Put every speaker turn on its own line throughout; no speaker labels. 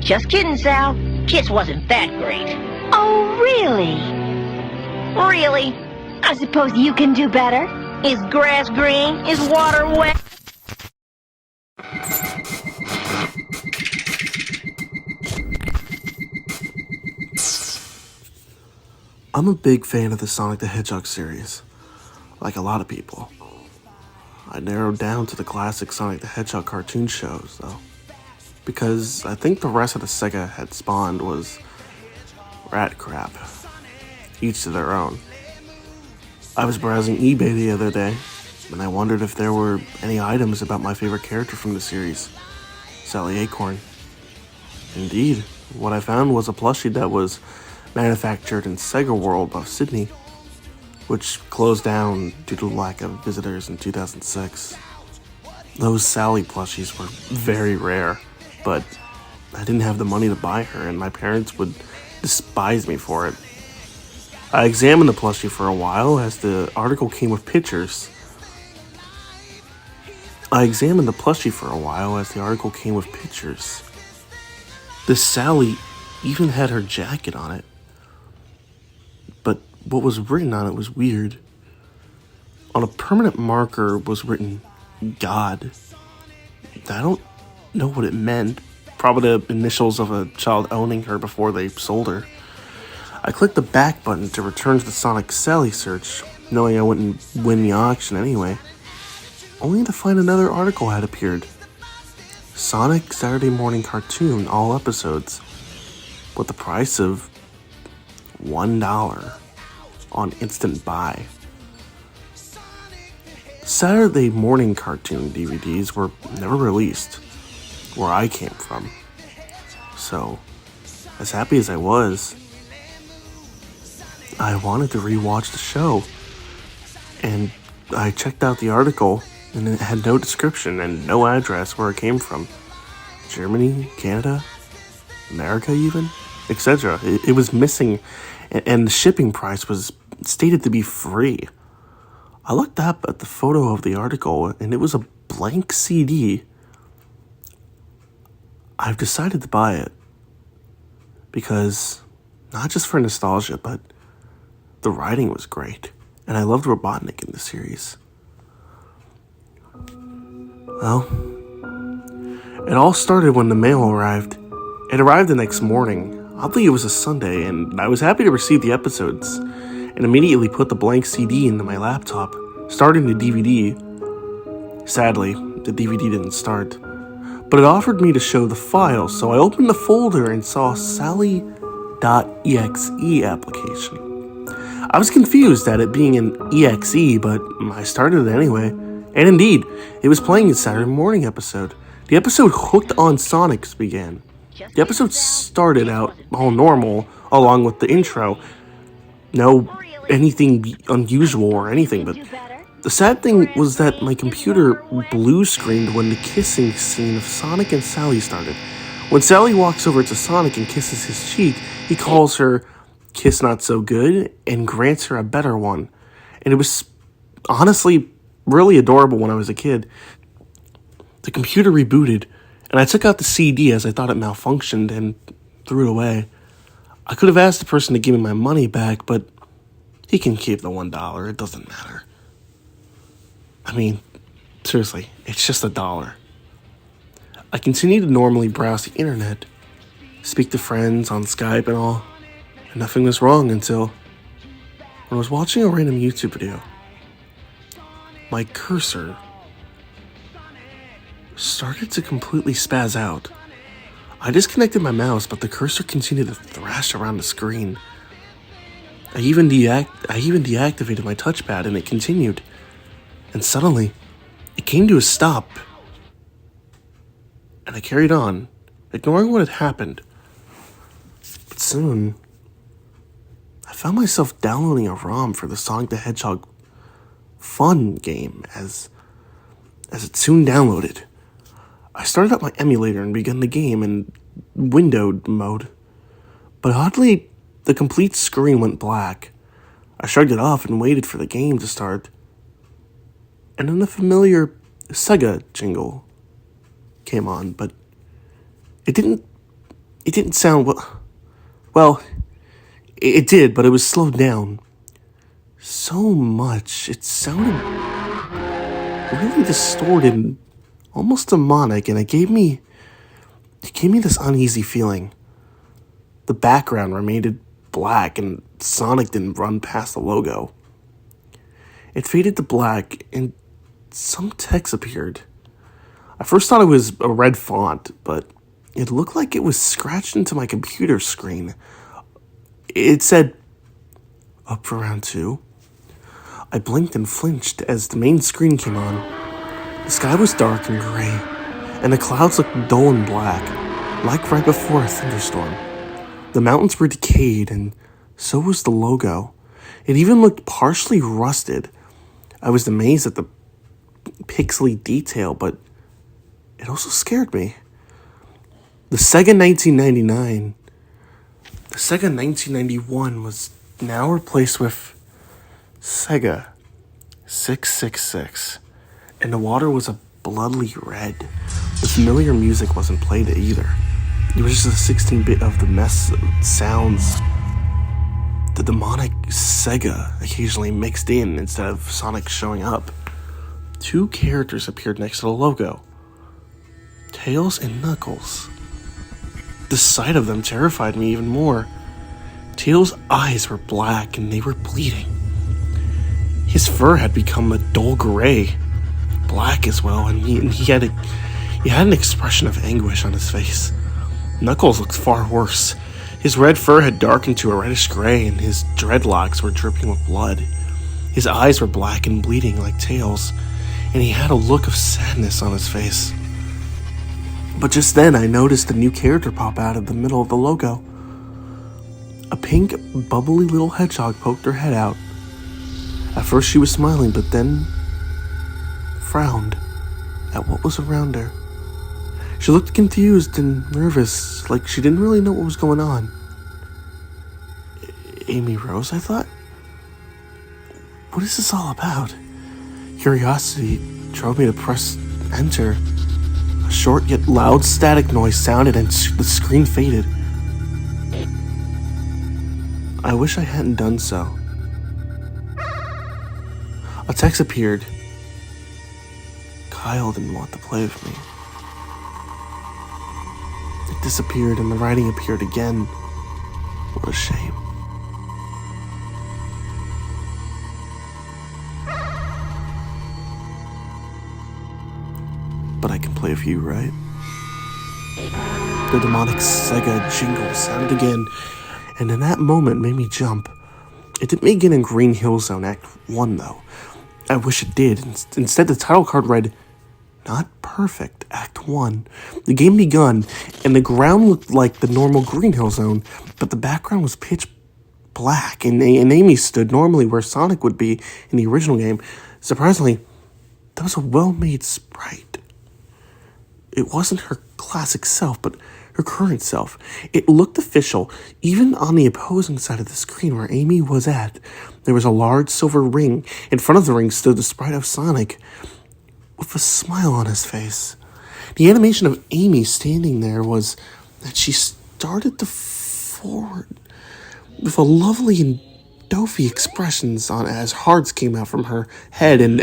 Just kidding, Sal. Kiss wasn't that great.
Oh, really?
Really?
I suppose you can do better?
Is grass green? Is water wet?
I'm a big fan of the Sonic the Hedgehog series, like a lot of people. I narrowed down to the classic Sonic the Hedgehog cartoon shows, though, because I think the rest of the Sega had spawned was rat crap, each to their own. I was browsing eBay the other day, and I wondered if there were any items about my favorite character from the series, Sally Acorn. Indeed, what I found was a plushie that was manufactured in Sega World of Sydney, which closed down due to lack of visitors in 2006. Those Sally plushies were very rare, but I didn't have the money to buy her, and my parents would despise me for it. I examined the plushie for a while as the article came with pictures. This Sally even had her jacket on it. But what was written on it was weird. On a permanent marker was written, God. I don't know what it meant. Probably the initials of a child owning her before they sold her. I clicked the back button to return to the Sonic Sally search, knowing I wouldn't win the auction anyway, only to find another article had appeared. Sonic Saturday Morning Cartoon, all episodes, with the price of $1 on instant buy. Saturday Morning Cartoon DVDs were never released where I came from. So, as happy as I was, I wanted to rewatch the show. And I checked out the article, and it had no description and no address where it came from. Germany, Canada, America even, etc. It was missing, and the shipping price was stated to be free. I looked up at the photo of the article, and it was a blank CD. I've decided to buy it because, not just for nostalgia, but the writing was great, and I loved Robotnik in the series. Well, it all started when the mail arrived. It arrived the next morning. Oddly, it was a Sunday, and I was happy to receive the episodes, and immediately put the blank CD into my laptop, starting the DVD. Sadly, the DVD didn't start, but it offered me to show the file, so I opened the folder and saw Sally.exe application. I was confused at it being an EXE, but I started it anyway. And indeed, it was playing a Saturday morning episode. The episode Hooked on Sonics began. The episode started out all normal, along with the intro. No anything unusual or anything, but the sad thing was that my computer blue screened when the kissing scene of Sonic and Sally started. When Sally walks over to Sonic and kisses his cheek, he calls her Kiss Not So Good and grants her a better one. And it was honestly really adorable when I was a kid. The computer rebooted, and I took out the CD as I thought it malfunctioned and threw it away. I could have asked the person to give me my money back, but he can keep the $1. It doesn't matter. I mean, seriously, it's just $1. I continued to normally browse the internet, speak to friends on Skype and all, and nothing was wrong until when I was watching a random YouTube video. My cursor started to completely spaz out. I disconnected my mouse, but the cursor continued to thrash around the screen. I even deactivated my touchpad, and it continued. And suddenly, it came to a stop. And I carried on, ignoring what had happened. But soon, I found myself downloading a ROM for the Sonic the Hedgehog fun game as it soon downloaded. I started up my emulator and began the game in windowed mode. But oddly, the complete screen went black. I shrugged it off and waited for the game to start. And then the familiar Sega jingle came on, but it didn't it didn't sound well, it did, but it was slowed down so much. It sounded really distorted and almost demonic, and it gave me this uneasy feeling. The background remained black, and Sonic didn't run past the logo. It faded to black, and some text appeared. I first thought it was a red font, but it looked like it was scratched into my computer screen. It said, "Up for round 2." I blinked and flinched as the main screen came on. The sky was dark and gray, and the clouds looked dull and black, like right before a thunderstorm. The mountains were decayed, and so was the logo. It even looked partially rusted. I was amazed at the pixely detail, but it also scared me. The Sega 1991 was now replaced with Sega 666, and the water was a bloodly red. The familiar music wasn't played either. It was just a 16-bit of the mess sounds the demonic Sega occasionally mixed in instead of Sonic showing up. 2 characters appeared next to the logo, Tails and Knuckles. The sight of them terrified me even more. Tails' eyes were black and they were bleeding. His fur had become a dull gray, black as well, and he had an expression of anguish on his face. Knuckles looked far worse. His red fur had darkened to a reddish gray, and his dreadlocks were dripping with blood. His eyes were black and bleeding like Tails, and he had a look of sadness on his face. But just then, I noticed a new character pop out of the middle of the logo. A pink, bubbly little hedgehog poked her head out. At first she was smiling, but then frowned at what was around her. She looked confused and nervous, like she didn't really know what was going on. Amy Rose, I thought? What is this all about? Curiosity drove me to press enter. A short yet loud static noise sounded and the screen faded. I wish I hadn't done so. A text appeared. Kyle didn't want to play with me. It disappeared and the writing appeared again. What a shame. But I can play with you, right? The demonic Sega jingle sounded again, and in that moment made me jump. It didn't begin in Green Hill Zone Act 1, though. I wish it did. Instead, the title card read, "Not Perfect, Act 1. The game begun, and the ground looked like the normal Green Hill Zone, but the background was pitch black, and Amy stood normally where Sonic would be in the original game. Surprisingly, that was a well-made sprite. It wasn't her classic self, but her current self. It looked official, even on the opposing side of the screen where Amy was at. There was a large silver ring. In front of the ring stood the sprite of Sonic, with a smile on his face. The animation of Amy standing there was that she started to forward with a lovely and doughy expressions on as hearts came out from her head, and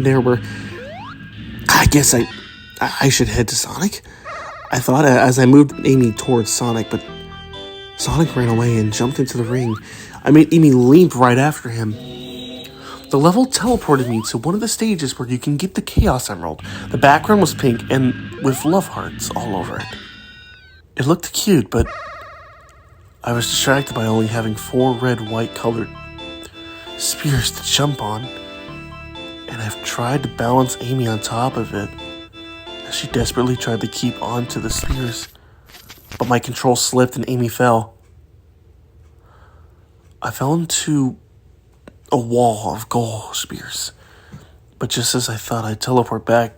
there were... I guess I should head to Sonic, I thought as I moved Amy towards Sonic, but Sonic ran away and jumped into the ring. I made Amy leap right after him. The level teleported me to one of the stages where you can get the Chaos Emerald. The background was pink and with love hearts all over it. It looked cute, but I was distracted by only having 4 red-white colored spears to jump on, and I've tried to balance Amy on top of it as she desperately tried to keep on to the spears, but my control slipped and Amy fell. I fell into a wall of gold spears, but just as I thought I'd teleport back,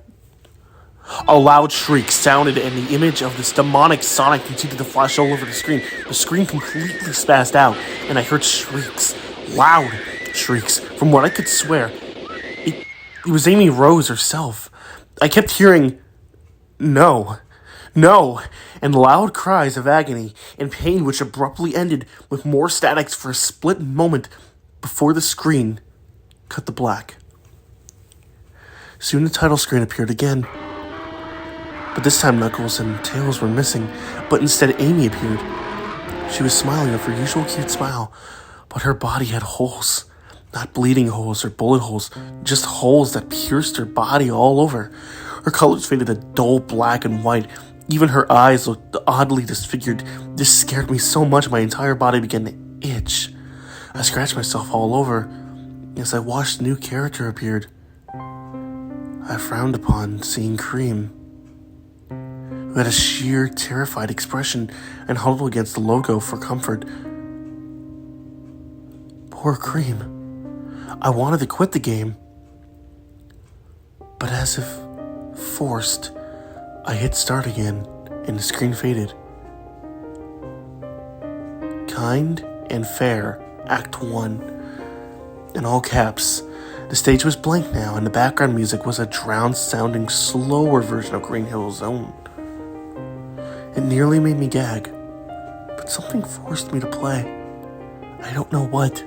a loud shriek sounded and the image of this demonic Sonic continued to flash all over the screen. The screen completely spazzed out, and I heard shrieks, loud shrieks, from what I could swear. It was Amy Rose herself. I kept hearing, "No, No! And loud cries of agony and pain which abruptly ended with more statics for a split moment before the screen cut to black. Soon the title screen appeared again. But this time Knuckles and Tails were missing, but instead Amy appeared. She was smiling with her usual cute smile, but her body had holes. Not bleeding holes or bullet holes, just holes that pierced her body all over. Her colors faded to dull black and white. Even her eyes looked oddly disfigured. This scared me so much my entire body began to itch. I scratched myself all over. As I watched a new character appeared, I frowned upon seeing Cream, who had a sheer, terrified expression and huddled against the logo for comfort. Poor Cream. I wanted to quit the game, but as if forced, I hit start again, and the screen faded. Kind and Fair, Act 1. In all caps, the stage was blank now, and the background music was a drowned-sounding, slower version of Green Hill's Zone. It nearly made me gag, but something forced me to play. I don't know what.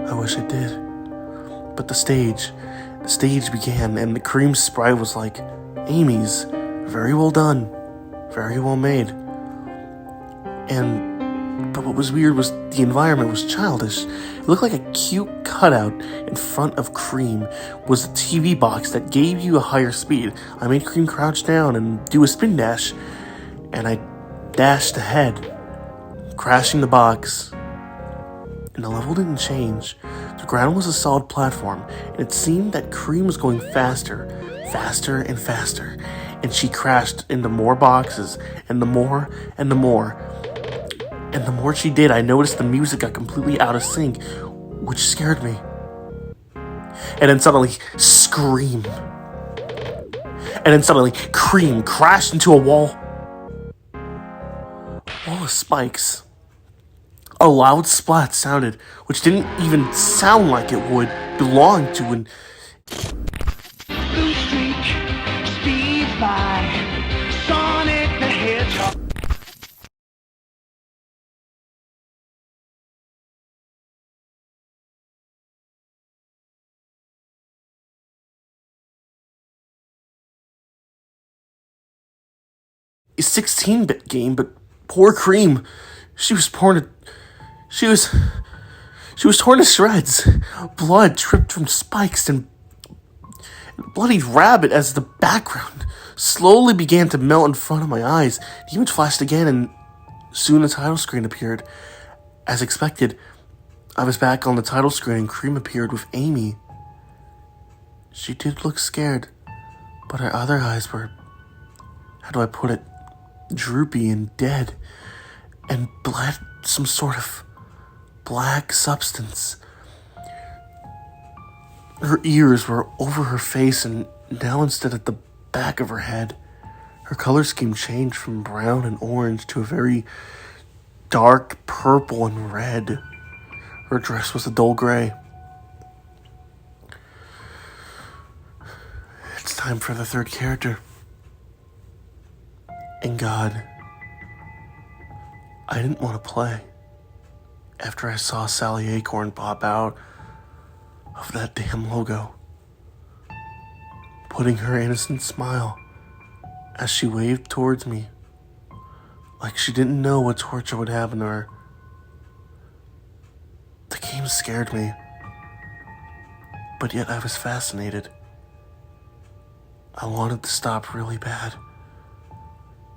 I wish I did. But the stage began, and the Cream sprite was like Amy's. Very well done. Very well made. But what was weird was the environment was childish. It looked like a cute cutout in front of Cream was a TV box that gave you a higher speed. I made Cream crouch down and do a spin dash, and I dashed ahead, crashing the box. And the level didn't change. The ground was a solid platform, and it seemed that Cream was going faster and faster, and she crashed into more boxes, and the more. And the more she did, I noticed the music got completely out of sync, which scared me. And then suddenly, Scream. And then suddenly, Cream crashed into a wall of spikes. A loud splat sounded, which didn't even sound like it would belong to an...
Blue streak speeds by. Sonic the Hedgehog.
a 16-bit game, but poor Cream. She was torn to shreds. Blood dripped from spikes and bloodied rabbit as the background slowly began to melt in front of my eyes. The image flashed again, and soon the title screen appeared. As expected, I was back on the title screen and Cream appeared with Amy. She did look scared, but her other eyes were, how do I put it, droopy and dead, and bled some sort of black substance. Her ears were over her face, and now instead at the back of her head. Her color scheme changed from brown and orange to a very dark purple and red. Her dress was a dull gray. It's time for the third character. And God, I didn't want to play after I saw Sally Acorn pop out of that damn logo, putting her innocent smile as she waved towards me like she didn't know what torture would happen to her. The game scared me, but yet I was fascinated. I wanted to stop really bad,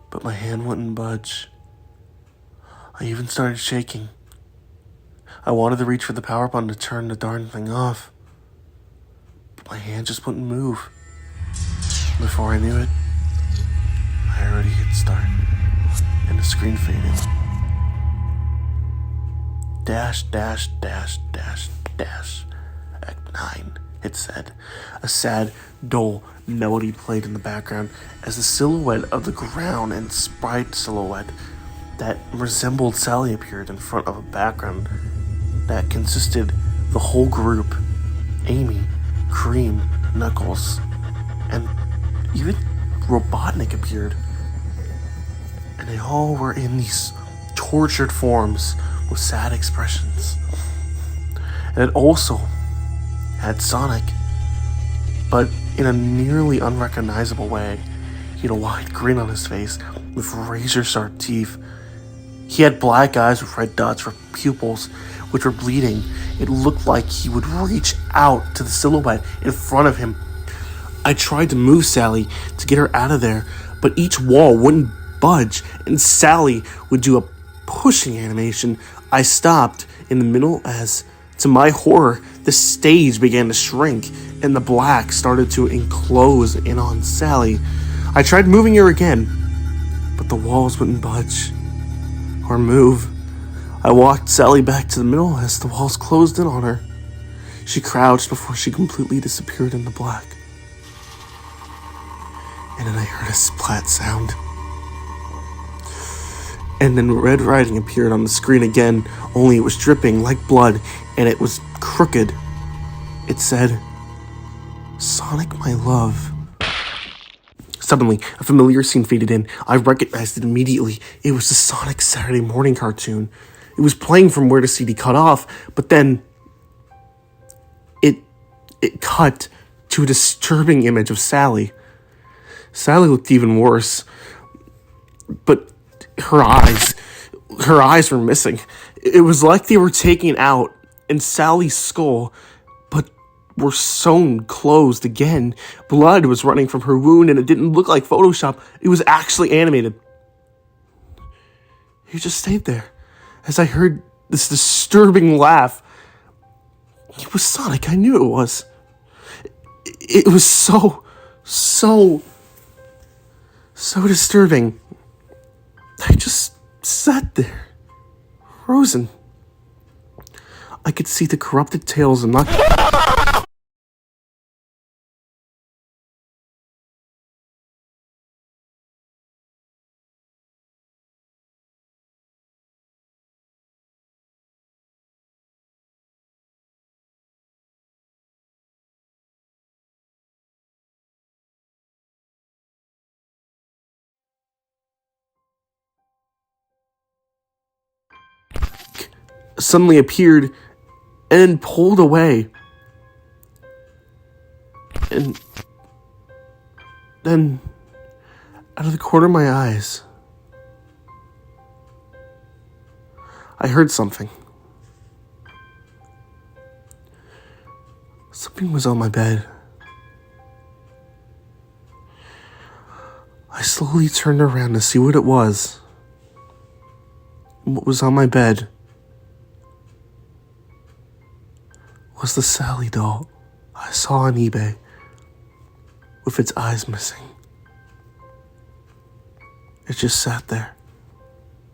but my hand wouldn't budge. I even started shaking. I wanted to reach for the power button to turn the darn thing off, but my hand just wouldn't move. Before I knew it, I already hit start, and the screen faded. Dash, dash, dash, dash, dash. Act 9, it said. A sad, dull melody played in the background as the silhouette of the ground and sprite silhouette that resembled Sally appeared in front of a background that consisted the whole group: Amy, Cream, Knuckles, and even Robotnik appeared. they all were in these tortured forms with sad expressions. And it also had Sonic, but in a nearly unrecognizable way. He had a wide grin on his face with razor-sharp teeth. He had black eyes with red dots for pupils, which were bleeding. It looked like he would reach out to the silhouette in front of him. I tried to move Sally to get her out of there, but each wall wouldn't budge, and Sally would do a pushing animation. I stopped in the middle as, to my horror, the stage began to shrink, and the black started to enclose in on Sally. I tried moving her again, but the walls wouldn't budge or move. I walked Sally back to the middle as the walls closed in on her. She crouched before she completely disappeared in the black. And then I heard a splat sound. And then red writing appeared on the screen again, only it was dripping like blood, and it was crooked. It said, "Sonic, my love." Suddenly, a familiar scene faded in. I recognized it immediately. It was the Sonic Saturday morning cartoon. It was playing from where the CD cut off, but then it cut to a disturbing image of Sally. Sally looked even worse, but her eyes were missing. It was like they were taken out, and Sally's skull, but were sewn closed again. Blood was running from her wound, and it didn't look like Photoshop. It was actually animated. He just stayed there as I heard this disturbing laugh. It was Sonic. I knew it was. It was so disturbing. I just sat there, frozen. I could see the corrupted tails and not. Suddenly appeared and then pulled away. And then, out of the corner of my eyes, I heard something. Something was on my bed. I slowly turned around to see what it was. And what was on my bed was the Sally doll I saw on eBay with its eyes missing. It just sat there,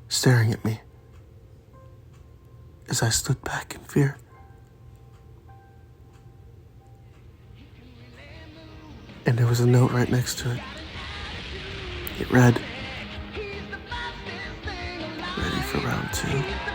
staring at me as I stood back in fear. And there was a note right next to it. It read, "Ready for round 2?"